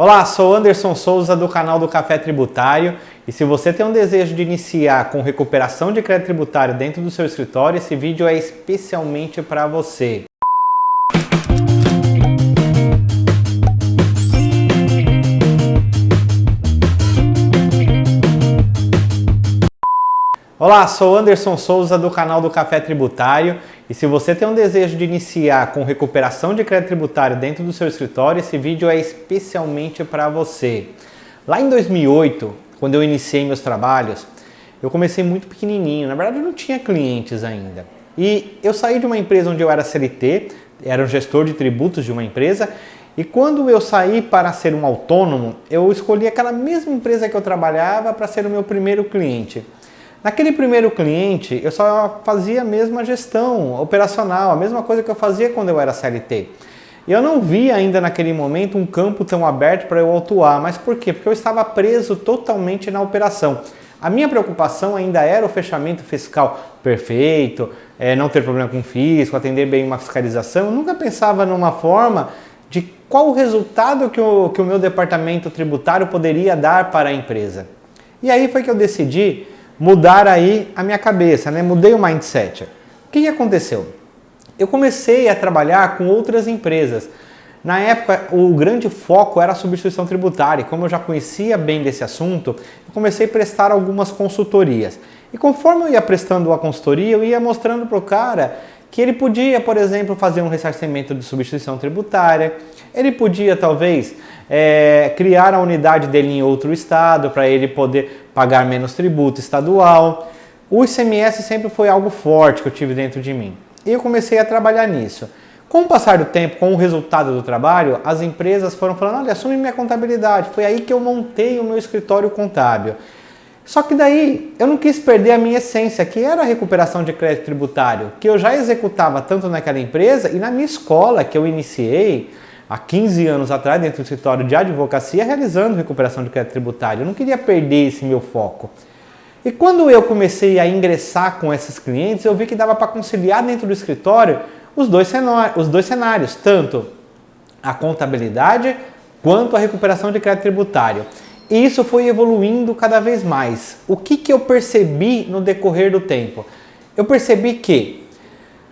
Olá, sou Anderson Souza do canal do Café Tributário e se você tem um desejo de iniciar com recuperação de crédito tributário dentro do seu escritório, esse vídeo é especialmente para você. Olá, sou Anderson Souza do canal do Café Tributário e se você tem um desejo de iniciar com recuperação de crédito tributário dentro do seu escritório, esse vídeo é especialmente para você. Lá em 2008, quando eu iniciei meus trabalhos, eu comecei muito pequenininho, na verdade eu não tinha clientes ainda. E eu saí de uma empresa onde eu era CLT, era um gestor de tributos de uma empresa, e quando eu saí para ser um autônomo, eu escolhi aquela mesma empresa que eu trabalhava para ser o meu primeiro cliente. Naquele primeiro cliente, eu só fazia a mesma gestão operacional, a mesma coisa que eu fazia quando eu era CLT. E eu não via ainda naquele momento um campo tão aberto para eu atuar. Mas por quê? Porque eu estava preso totalmente na operação. A minha preocupação ainda era o fechamento fiscal perfeito, não ter problema com o fisco, atender bem uma fiscalização. Eu nunca pensava numa forma de qual o resultado que o meu departamento tributário poderia dar para a empresa. E aí foi que eu decidi mudar aí a minha cabeça, né? Mudei o mindset. O que aconteceu? Eu comecei a trabalhar com outras empresas. Na época, o grande foco era a substituição tributária. Como eu já conhecia bem desse assunto, eu comecei a prestar algumas consultorias. E conforme eu ia prestando a consultoria, eu ia mostrando para o cara que ele podia, por exemplo, fazer um ressarcimento de substituição tributária, ele podia, talvez, criar a unidade dele em outro estado para ele poder pagar menos tributo estadual. O ICMS sempre foi algo forte que eu tive dentro de mim. E eu comecei a trabalhar nisso. Com o passar do tempo, com o resultado do trabalho, as empresas foram falando, olha, assume minha contabilidade. Foi aí que eu montei o meu escritório contábil. Só que daí eu não quis perder a minha essência, que era a recuperação de crédito tributário, que eu já executava tanto naquela empresa e na minha escola que eu iniciei há 15 anos atrás, dentro do escritório de advocacia, realizando recuperação de crédito tributário. Eu não queria perder esse meu foco. E quando eu comecei a ingressar com esses clientes, eu vi que dava para conciliar dentro do escritório os dois cenários, tanto a contabilidade quanto a recuperação de crédito tributário. E isso foi evoluindo cada vez mais. O que eu percebi no decorrer do tempo? Eu percebi que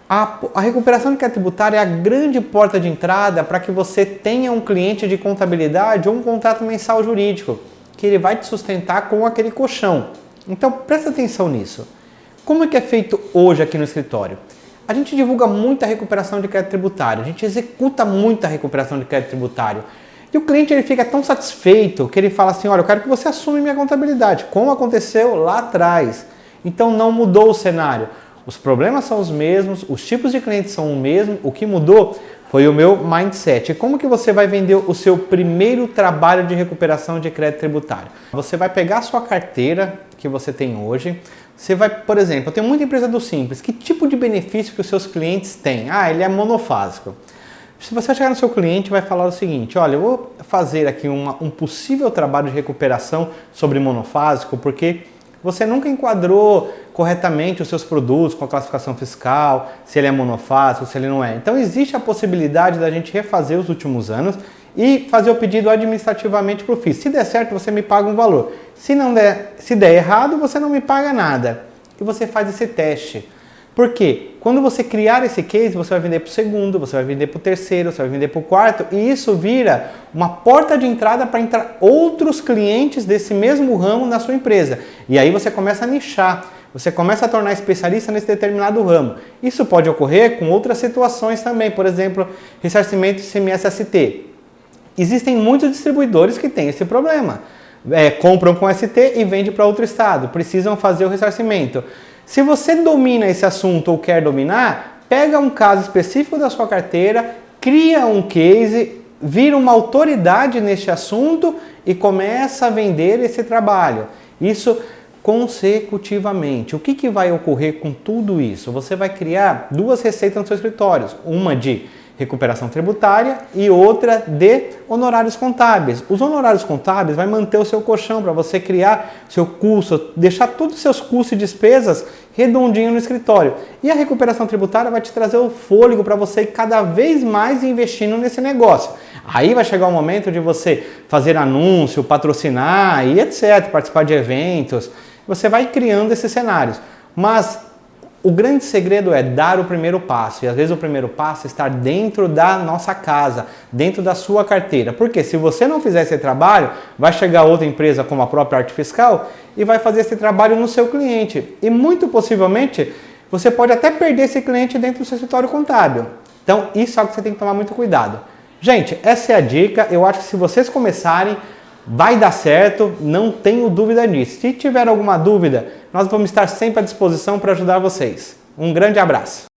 a recuperação de crédito tributário é a grande porta de entrada para que você tenha um cliente de contabilidade ou um contrato mensal jurídico, que ele vai te sustentar com aquele colchão. Então presta atenção nisso. Como é que é feito hoje aqui no escritório? A gente divulga muita recuperação de crédito tributário, a gente executa muita recuperação de crédito tributário. E o cliente ele fica tão satisfeito que ele fala assim, olha, eu quero que você assuma minha contabilidade, como aconteceu lá atrás. Então não mudou o cenário. Os problemas são os mesmos, os tipos de clientes são os mesmos, o que mudou foi o meu mindset. E como que você vai vender o seu primeiro trabalho de recuperação de crédito tributário? Você vai pegar a sua carteira que você tem hoje, você vai, por exemplo, eu tenho muita empresa do Simples, que tipo de benefício que os seus clientes têm? Ah, ele é monofásico. Se você chegar no seu cliente e vai falar o seguinte, olha, eu vou fazer aqui um possível trabalho de recuperação sobre monofásico, porque você nunca enquadrou corretamente os seus produtos com a classificação fiscal, se ele é monofásico, se ele não é. Então existe a possibilidade da gente refazer os últimos anos e fazer o pedido administrativamente para o FIS. Se der certo, você me paga um valor. Se der errado, você não me paga nada. E você faz esse teste. Por quê? Quando você criar esse case, você vai vender para o segundo, você vai vender para o terceiro, você vai vender para o quarto, e isso vira uma porta de entrada para entrar outros clientes desse mesmo ramo na sua empresa. E aí você começa a nichar, você começa a tornar especialista nesse determinado ramo. Isso pode ocorrer com outras situações também, por exemplo, ressarcimento ICMS-ST. Existem muitos distribuidores que têm esse problema. Compram com ST e vendem para outro estado, precisam fazer o ressarcimento. Se você domina esse assunto ou quer dominar, pega um caso específico da sua carteira, cria um case, vira uma autoridade neste assunto e começa a vender esse trabalho. Isso consecutivamente. O que vai ocorrer com tudo isso? Você vai criar duas receitas no seu escritório. Uma de recuperação tributária e outra de honorários contábeis. Os honorários contábeis vai manter o seu colchão para você criar seu custo, deixar todos os seus custos e despesas redondinho no escritório. E a recuperação tributária vai te trazer o fôlego para você ir cada vez mais investindo nesse negócio. Aí vai chegar o momento de você fazer anúncio, patrocinar e etc, participar de eventos. Você vai criando esses cenários. Mas o grande segredo é dar o primeiro passo, e às vezes o primeiro passo é estar dentro da nossa casa, dentro da sua carteira. Porque se você não fizer esse trabalho, vai chegar outra empresa como a própria Arte Fiscal e vai fazer esse trabalho no seu cliente. E muito possivelmente você pode até perder esse cliente dentro do seu escritório contábil. Então isso é algo que você tem que tomar muito cuidado. Gente, essa é a dica. Eu acho que se vocês começarem, vai dar certo, não tenho dúvida disso. Se tiver alguma dúvida, nós vamos estar sempre à disposição para ajudar vocês. Um grande abraço!